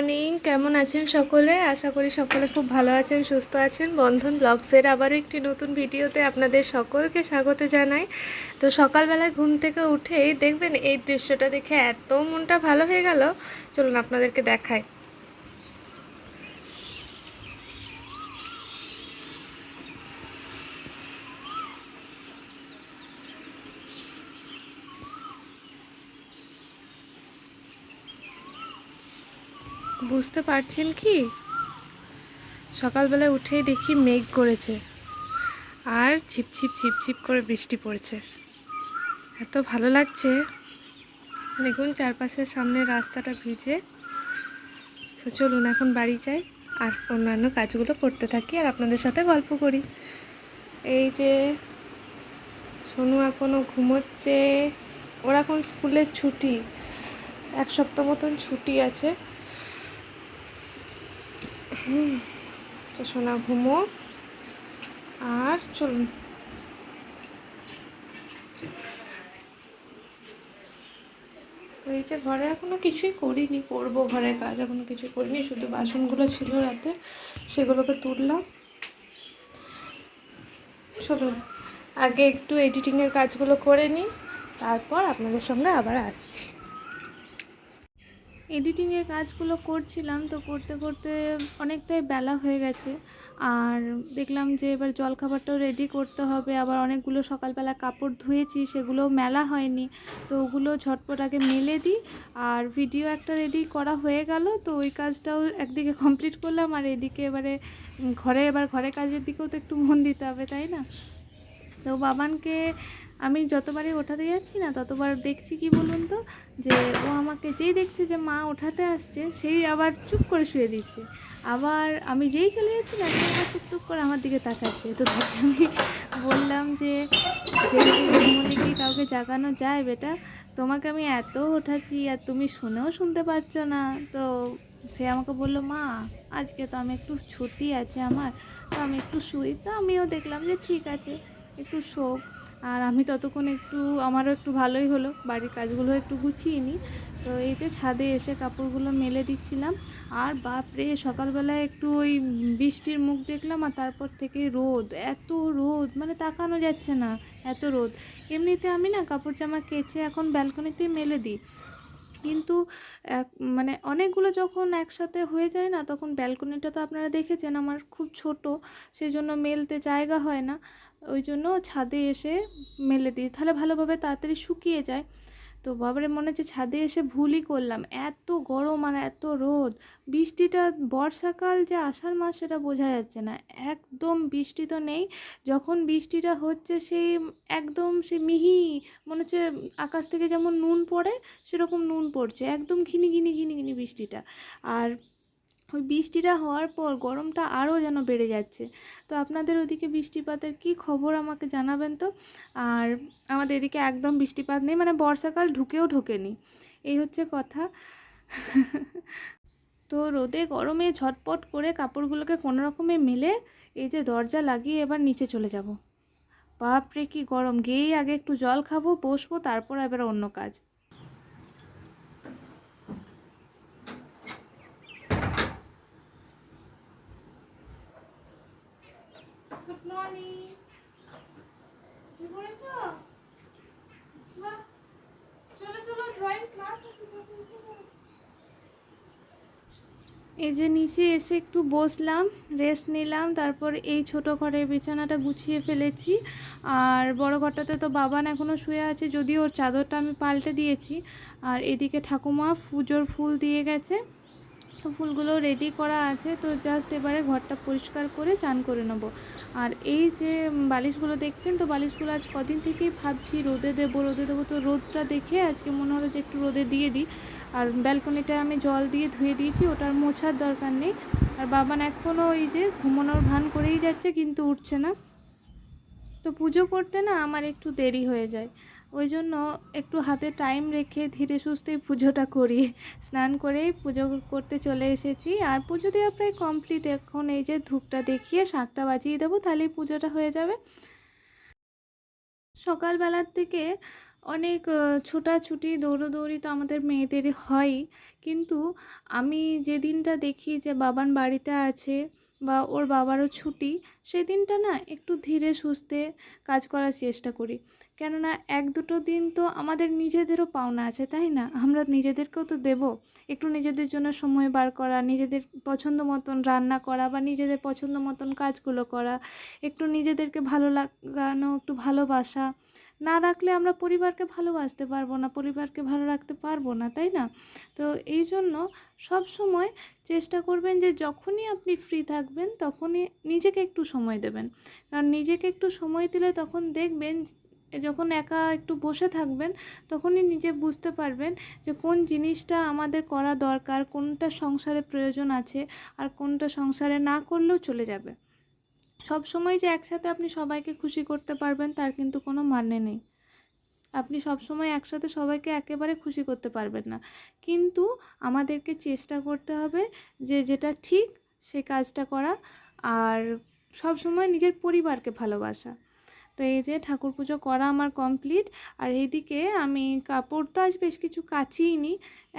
Morning, কেমন আছেন সকলে? আশা করি সকলে খুব ভালো আছেন, সুস্থ আছেন। বন্ধন ব্লগসের আবারও একটি নতুন ভিডিওতে আপনাদের সকলকে স্বাগত জানাই। তো সকালবেলায় ঘুম থেকে উঠেই দেখবেন এই দৃশ্যটা দেখে এত মনটা ভালো হয়ে গেল। চলুন আপনাদেরকে দেখাই। বুঝতে পারছেন কি? সকালবেলায় উঠেই দেখি মেঘ করেছে আর ঝিপঝিপ ঝিপঝিপ করে বৃষ্টি পড়ছে। এত ভালো লাগছে, দেখুন চারপাশের সামনের রাস্তাটা ভিজে। তো চলুন এখন বাড়ি যাই আর অন্যান্য কাজগুলো করতে থাকি আর আপনাদের সাথে গল্প করি। এই যে সোনু এখনও ঘুমোচ্ছে, ওর এখন স্কুলের ছুটি, 1 সপ্তাহ মতন ছুটি আছে। তো সোনা ঘুমো আর চলুন। তো এই যে ঘরে এখনও কিছুই করিনি, করবো, ঘরের কাজ এখনও কিছু করিনি, শুধু বাসনগুলো ছিল রাতে, সেগুলোকে তুললাম। চলুন আগে একটু এডিটিংয়ের কাজগুলো করে নিই, তারপর আপনাদের সঙ্গে আবার আসছি। এডিটিংয়ের কাজগুলো করছিলাম, তো করতে করতে অনেকটাই বেলা হয়ে গেছে। আর দেখলাম যে এবার জলখাবারটাও রেডি করতে হবে, আবার অনেকগুলো সকালবেলা কাপড় ধুয়েছি, সেগুলোও মেলা হয়নি। তো ওগুলো ঝটপট আগে মেলে দিই। আর ভিডিও একটা রেডি করা হয়ে গেল, তো ওই কাজটাও একদিকে কমপ্লিট করলাম। আর এদিকে এবারে ঘরের কাজের দিকেও তো একটু মন দিতে হবে, তাই না? তো বাবানকে আমি যতবারই ওঠাতে যাচ্ছি না, ততবার দেখছি কি বলুন তো, যে ও আমাকে যেই দেখছে যে মা ওঠাতে আসছে, সেই আবার চুপ করে শুয়ে দিচ্ছে। আবার আমি যেই চলে যাচ্ছি না, সেই আবার টুকটুক করে আমার দিকে তাকাচ্ছে। তো তাকে আমি বললাম যে ঘুমোলে কি কাউকে জাগানো যায় বেটা? তোমাকে আমি এত ওঠাচ্ছি আর তুমি শুনেও শুনতে পাচ্ছ না। তো সে আমাকে বললো, মা আজকে তো আমি একটু ছুটি আছে আমার, তো আমি একটু শুই। তো আমিও দেখলাম যে ঠিক আছে, একটু শোক। আর আমি ততক্ষণ আমারও একটু ভালোই হলো, বাড়ির কাজগুলো একটু গুছিয়ে নিই। তো এই যে ছাদে এসে কাপড়গুলো মেলে দিচ্ছিলাম। আর বাপরে, সকালবেলায় একটু ওই বৃষ্টির মুখ দেখলাম, আর তারপর থেকে রোদ, এত রোদ, মানে তাকানো যাচ্ছে না, এত রোদ। এমনিতে আমি না কাপড় জামা কেচে এখন ব্যালকনিতেই মেলে দিই, কিন্তু এক মানে অনেকগুলো যখন একসাথে হয়ে যায় না, তখন ব্যালকনিটা তো আপনারা দেখেছেন আমার খুব ছোট, সেই জন্য মেলতে জায়গা হয় না। ওই জন্য ছাদে এসে মেলে দিই, তাহলে ভালোভাবে তাড়াতাড়ি শুকিয়ে যায়। তো বাবারে, মনে হচ্ছে ছাদে এসে ভুলই করলাম, এত গরম আর এত রোদ। বৃষ্টিটা বর্ষাকাল যে আষাঢ় মাস সেটা বোঝা যাচ্ছে না, একদম বৃষ্টি তো নেই। যখন বৃষ্টিটা হচ্ছে সেই একদম সে মিহি, মনে হচ্ছে আকাশ থেকে যেমন নুন পড়ে সেরকম নুন পড়ছে, একদম ঘিনি ঘিনি ঘিনি ঘিনি বৃষ্টিটা। আর ওই বৃষ্টিটা হওয়ার পর গরমটা আরও যেন বেড়ে যাচ্ছে। তো আপনাদের ওদিকে বৃষ্টিপাতের কি খবর আমাকে জানাবেন তো। আর আমাদের এদিকে একদম বৃষ্টিপাত নেই, মানে বর্ষাকাল ঢুকেও ঢোকেনি, এই হচ্ছে কথা। তো রোদে গরমে ঝটপট করে কাপড়গুলোকে কোনো রকমে মেলে এই যে দরজা লাগিয়ে এবার নিচে চলে যাব। বাপরে কি গরম! গিয়েই আগে একটু জল খাবো, বসবো, তারপর এবার অন্য কাজ। Good morning. কি করেছো? বাহ, চলো চলো, ড্রয়িং ক্লাস। এই যে নিচে এসে একটু বসলাম, রেস্ট নিলাম, তারপর এই ছোট ঘরের বিছানাটা গুছিয়ে ফেলেছি। আর বড় ঘরটাতে তো বাবান এখনও শুয়ে আছে, যদিও ওর চাদরটা আমি পাল্টে দিয়েছি। আর এদিকে ঠাকুমা পুজোর ফুল দিয়ে গেছে, তো ফুলগুলো রেডি করা আছে। তো জাস্ট এবারে ঘরটা পরিষ্কার করে চান করে নেবো। আর এই যে বালিশগুলো দেখছেন, তো বালিশগুলো আজ কদিন থেকেই ভাবছি রোদে দেবো রোদে দেবো, তো রোদটা দেখে আজকে মনে হলো যে একটু রোদে দিয়ে দিই। আর ব্যালকনিটা আমি জল দিয়ে ধুয়ে দিয়েছি, ওটার মোছার দরকার নেই। আর বাবান এখনও এই যে ঘুমানোর ভান করেই যাচ্ছে, কিন্তু উঠছে না। তো পুজো করতে না আমার একটু দেরি হয়ে যায়, ওই জন্য একটু হাতে টাইম রেখে ধীরে সুস্থেই পুজোটা করি। স্নান করেই পুজো করতে চলে এসেছি, আর পুজো দেওয়া প্রায় কমপ্লিট। এখন এই যে ধূপটা দেখিয়ে শাঁখটা বাজিয়ে দেবো, তাহলেই পুজোটা হয়ে যাবে। সকালবেলার থেকে অনেক ছোটাছুটি দৌড়োদৌড়ি তো আমাদের মেয়েদের হয়ই, কিন্তু আমি যে দিনটা দেখি যে বাবান বাড়িতে আছে বা ওর বাবারও ছুটি, সেদিনটা না একটু ধীরে সুস্থে কাজ করার চেষ্টা করি। কেননা 1-2 দিন তো আমাদের নিজেদেরও পাওনা আছে, তাই না? আমরা নিজেদেরকেও তো দেবো। একটু নিজেদের জন্য সময় বার করা, নিজেদের পছন্দ মতন রান্না করা বা নিজেদের পছন্দ মতন কাজগুলো করা, একটু নিজেদেরকে ভালো লাগানো, একটু ভালোবাসা না রাখলে আমরা পরিবারকে ভালোবাসতে পারবো না, পরিবারকে ভালো রাখতে পারবো না, তাই না? তো এই জন্য সবসময় চেষ্টা করবেন যে যখনই আপনি ফ্রি থাকবেন তখনই নিজেকে একটু সময় দেবেন। কারণ নিজেকে একটু সময় দিলে তখন দেখবেন যখন একা একটু বসে থাকবেন তখনই নিজে বুঝতে পারবেন যে কোন জিনিসটা আমাদের করা দরকার, কোনটা সংসারে প্রয়োজন আছে আর কোনটা সংসারে না করলেও চলে যাবে। সব সময় যে একসাথে আপনি সবাইকে খুশি করতে পারবেন তার কিন্তু কোনো মানে নেই। আপনি সবসময় একসাথে সবাইকে একেবারে খুশি করতে পারবেন না, কিন্তু আমাদেরকে চেষ্টা করতে হবে যে যেটা ঠিক সেই কাজটা করা, আর সব সময় নিজের পরিবারকে ভালোবাসা। তো এই যে ঠাকুর পুজো করা আমার কমপ্লিট, আর এইদিকে আমি কাপড় তো আজ বেশ কিছু কাচিইনি,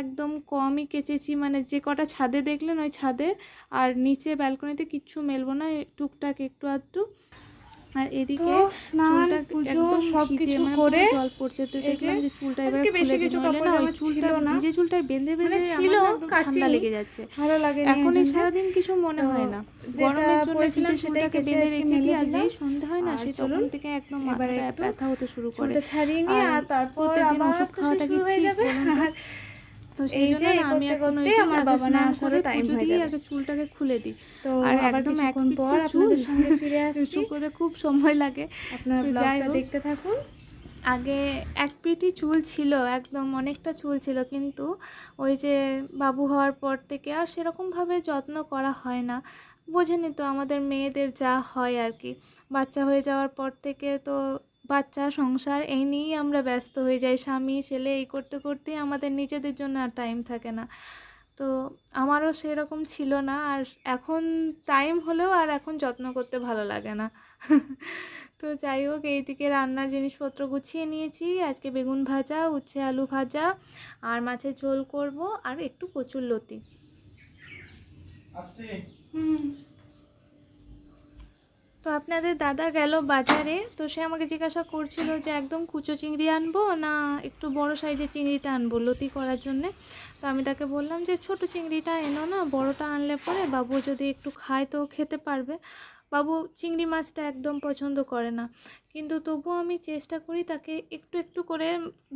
একদম কমই কেচেছি, মানে যে কটা ছাদে দেখলেন ওই ছাদে, আর নিচে ব্যালকনিতে কিচ্ছু মেলবো না, টুকটাক একটু আধটু। আর তো এদিকে স্নান চুলটা পুজো একদম ভিজে, সবকিছু মানে করে পুরো জল পড়ছে, তো এই যে দেখলাম যে চুলটা এবার আজকে বেশি খুলে দিই, কিছু নইলে কাপড় না ওই জামা চুলটা ছিল না, ভিজে চুলটায় বেঁধে মানে বেঁধে ছিল আমার না একদম ঠান্ডা কাচিনি, লেগে যাচ্ছে। ভালো লাগেনি ওই এখন এই জন্যে। সারাদিন কিছু মনে তো হয় না, যেটা গরমের জন্য পরেছিলাম ভিজে সেটাই চুলটাকে কেচে বেঁধে আজকে রেখে মেলে দিই, আর দিলাম। যেই সন্ধে হয় না আর সেই তখন চলুন থেকে একদম এবারে মাথাটা একটু ব্যথা হতে শুরু করে। চুলটা ছাড়িয়ে নিই, আর আর তারপর প্রত্যেকদিন আবার ওষুধ তো খাওয়াটা শুরু কি হয়ে ঠিক যাবে। বলুন তো? আর তো সেই এই জন্য যে না এই আমি করতে এখন ওই করতে যে আমার আগে বাবানের স্নান করে আসারও টাইম পুজো হয়ে দিয়ে যাবে। আগে চুলটাকে খুলে দিই। তো আর আবার একদম এক কিছুক্ষণ পিঠ পর তো চুল আপনাদের সঙ্গে ফিরে আসছি, শুকোতে খুব সময় লাগে। আপনার তো যাই ব্লগটা হোক, দেখতে থাকুন। আগে এক পিঠই চুল ছিল, একদম অনেকটা চুল ছিল, কিন্তু ওই যে বাবু হওয়ার পর থেকে আর সেরকমভাবে যত্ন করা হয় না। বোঝেনি তো আমাদের মেয়েদের যা হয় আর কি, বাচ্চা হয়ে যাওয়ার পর থেকে তো বাচ্চা সংসার এই নিয়েই আমরা ব্যস্ত হয়ে যাই, স্বামী ছেলে এই করতে করতেই আমাদের নিজেদের জন্য আর টাইম থাকে না। তো আমারও সেরকম ছিল না, আর এখন টাইম হলেও আর এখন যত্ন করতে ভালো লাগে না। তো যাই হোক, এইদিকে রান্নার জিনিসপত্র গুছিয়ে নিয়েছি, আজকে বেগুন ভাজা, উচ্ছে আলু ভাজা আর মাছের ঝোল করব, আর একটু কচুরলতি। হুম। তো আপনাদের দাদা গেল বাজারে, তো সে আমাকে জিজ্ঞাসা করছিল যে একদম কুচো চিংড়ি আনবো না একটু বড় সাইজের চিংড়িটা আনবো লতি করার জন্যে। তো আমি তাকে বললাম যে ছোট চিংড়িটা এনো না, বড়টা আনলে পরে বাবু যদি একটু খায় তো খেতে পারবে। বাবু চিংড়ি মাছটা একদম পছন্দ করে না, কিন্তু তবুও আমি চেষ্টা করি তাকে একটু একটু করে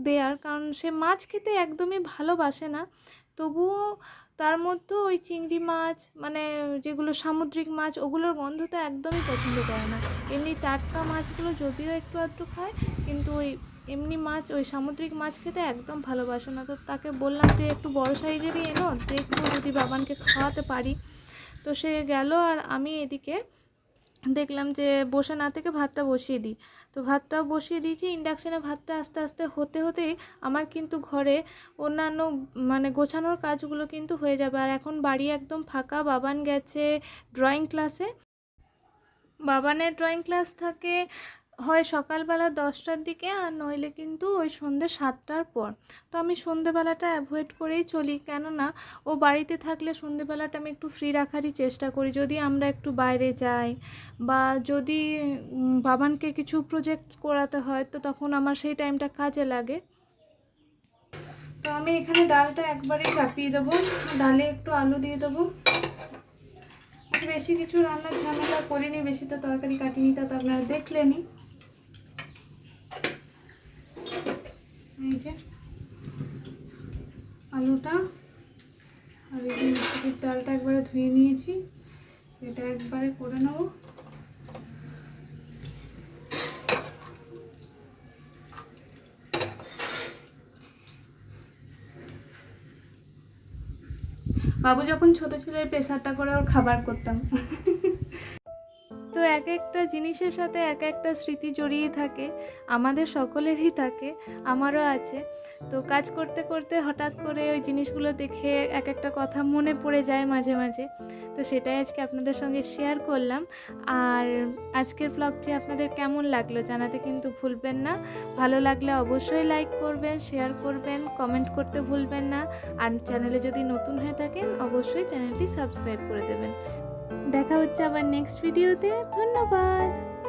দেওয়ার, কারণ সে মাছ খেতে একদমই ভালোবাসে না। তবুও তার মধ্যেও ওই চিংড়ি মাছ, মানে যেগুলো সামুদ্রিক মাছ, ওগুলোর গন্ধ তো একদমই পছন্দ করে না। এমনি টাটকা মাছগুলো যদিও একটু আধটু খায়, কিন্তু ওই এমনি মাছ, ওই সামুদ্রিক মাছ খেতে একদম ভালোবাসে না। তো তাকে বললাম যে একটু বড় সাইজেরই এনো, দেখবো যদি বাবানকে খাওয়াতে পারি। তো সে গেল, আর আমি এদিকে দেখলাম যে বসে না থেকে ভাতটা বসিয়ে দিই। তো ভাতটাও বসিয়ে দিয়েছি ইন্ডাকশানে, ভাতটা আস্তে আস্তে হতে হতেই আমার কিন্তু ঘরে অন্যান্য মানে গোছানোর কাজগুলো কিন্তু হয়ে যাবে। আর এখন বাড়ি একদম ফাঁকা, বাবান গেছে ড্রয়িং ক্লাসে। বাবানের ড্রয়িং ক্লাস থাকে হয় সকালবেলা 10টার দিকে, আর নইলে কিন্তু ওই সন্ধ্যে 7টার পর। তো আমি সন্ধ্যেবেলাটা অ্যাভয়েড করেই চলি, কেননা ও বাড়িতে থাকলে সন্ধ্যেবেলাটা আমি একটু ফ্রি রাখারই চেষ্টা করি। যদি আমরা একটু বাইরে যাই বা যদি বাবানকে কিছু প্রজেক্ট করাতে হয়, তো তখন আমার সেই টাইমটা কাজে লাগে। তো আমি এখানে ডালটা একবারেই চাপিয়ে দেবো, ডালে একটু আলু দিয়ে দেবো। বেশি কিছু রান্নার ঝামেলা করিনি, বেশি তো তরকারি কাটিনি, তা তো আপনারা দেখলেনি। এই যে আলুটা, আর এই যে মিষ্টির ডালটা একবারে ধুয়ে নিয়েছি, এটা একবারে করে নেবো। বাবু যখন ছোট ছিল এই প্রেসারটা করে ওর খাবার করতাম। তো এক একটা জিনিসের সাথে এক একটা স্মৃতি জড়িয়ে থাকে, আমাদের সকলেরই থাকে, আমারও আছে। তো কাজ করতে করতে হঠাৎ করে ওই জিনিসগুলো দেখে এক একটা কথা মনে পড়ে যায় মাঝে মাঝে। তো সেটাই আজকে আপনাদের সঙ্গে শেয়ার করলাম। আর আজকের ব্লগটি আপনাদের কেমন লাগলো জানাতে কিন্তু ভুলবেন না। ভালো লাগলে অবশ্যই লাইক করবেন, শেয়ার করবেন, কমেন্ট করতে ভুলবেন না। আর চ্যানেলে যদি নতুন হয়ে থাকেন অবশ্যই চ্যানেলটি সাবস্ক্রাইব করে দেবেন। দেখা হচ্ছে আবার নেক্সট ভিডিওতে। ধন্যবাদ।